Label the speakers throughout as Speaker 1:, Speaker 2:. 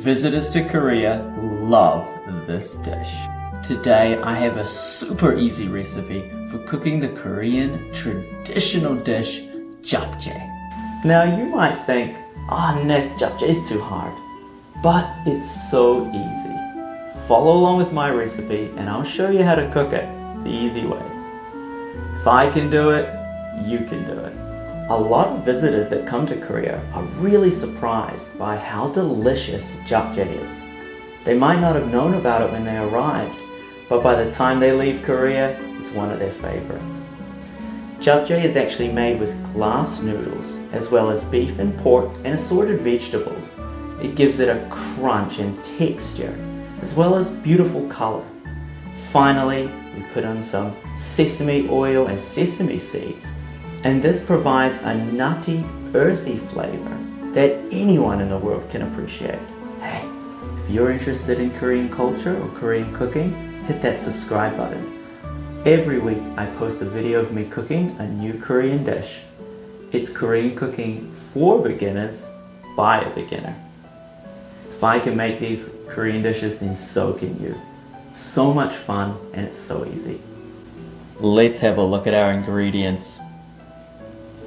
Speaker 1: Visitors to Korea love this dish. Today I have a super easy recipe for cooking the Korean traditional dish, Japchae. Now you might think, Nick, Japchae is too hard. But it's so easy. Follow along with my recipe and I'll show you how to cook it the easy way. If I can do it, you can do it. A lot of visitors that come to Korea are really surprised by how delicious Japchae is. They might not have known about it when they arrived, but by the time they leave Korea, it's one of their favorites. Japchae is actually made with glass noodles, as well as beef and pork and assorted vegetables. It gives it a crunch and texture, as well as beautiful color. Finally, we put on some sesame oil and sesame seeds. And this provides a nutty, earthy flavor that anyone in the world can appreciate. Hey, if you're interested in Korean culture or Korean cooking, hit that subscribe button. Every week I post a video of me cooking a new Korean dish. It's Korean cooking for beginners by a beginner. If I can make these Korean dishes, then so can you. It's so much fun and it's so easy. Let's have a look at our ingredients.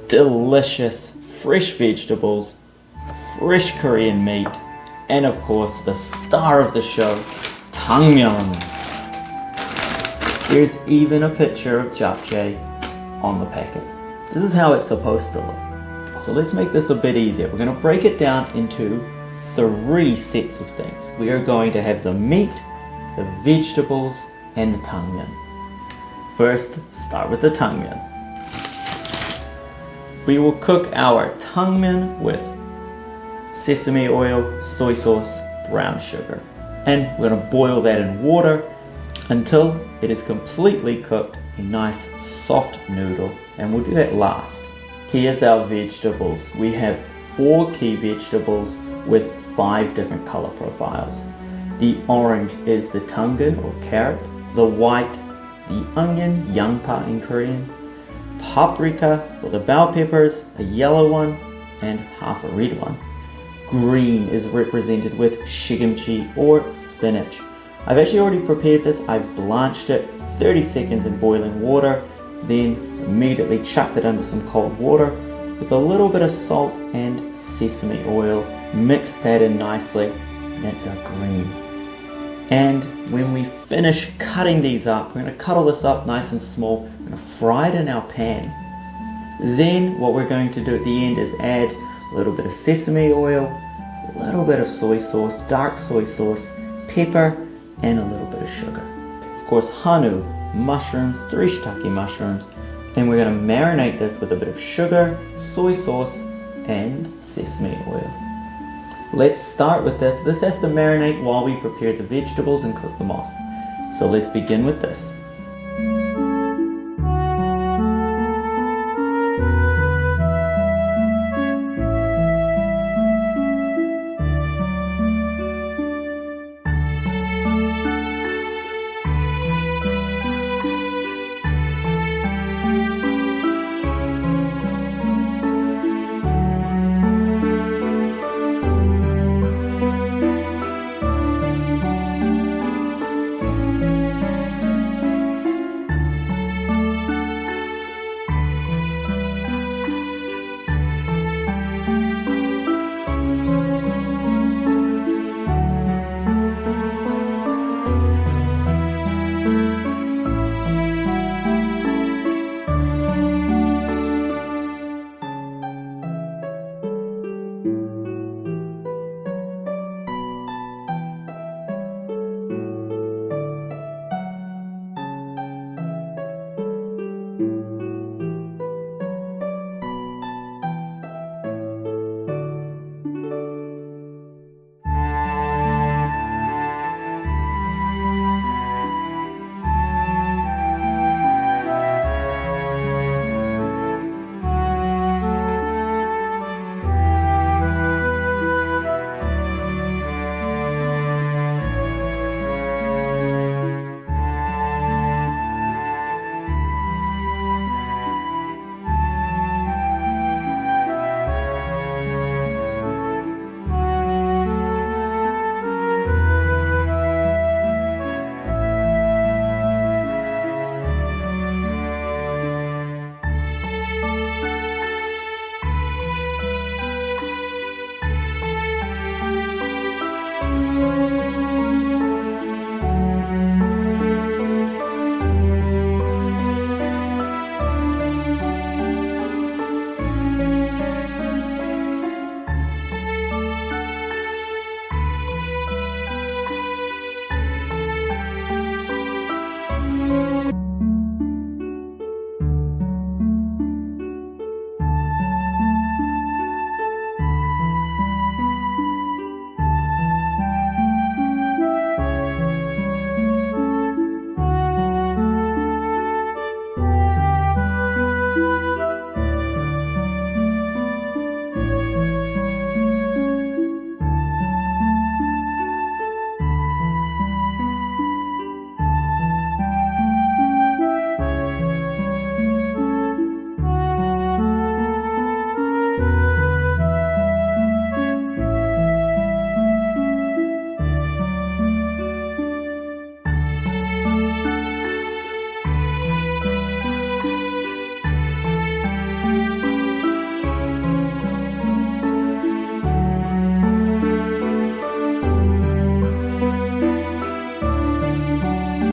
Speaker 1: Delicious fresh vegetables, fresh Korean meat, and of course the star of the show, tangmyeon. There's even a picture of Japchae on the packet. This is how it's supposed to look. So let's make this a bit easier. We're going to break it down into 3 sets of things. We are going to have the meat, the vegetables, and the tangmyeon. First, start with the tangmyeon. We will cook our tangmyeon with sesame oil, soy sauce, brown sugar. And we're going to boil that in water until it is completely cooked, a nice soft noodle, and we'll do that last. Here's our vegetables. We have 4 key vegetables with 5 different color profiles. The orange is the tangun or carrot, the white, the onion, yangpa in Korean, paprika or the bell peppers, a yellow one and half a red one. Green is represented with shiitake or spinach. I've actually already prepared this. I've blanched it 30 seconds in boiling water, then immediately chucked it under some cold water with a little bit of salt and sesame oil. Mix that in nicely, and that's our green. And when we finish cutting these up, we're going to cut all this up nice and small. We're going to fry it in our pan. Then what we're going to do at the end is add a little bit of sesame oil, a little bit of soy sauce, dark soy sauce, pepper, and a little bit of sugar. Of course, hanu, mushrooms, 3 shiitake mushrooms, and we're going to marinate this with a bit of sugar, soy sauce, and sesame oil. Let's start with this. This has to marinate while we prepare the vegetables and cook them off. So let's begin with this.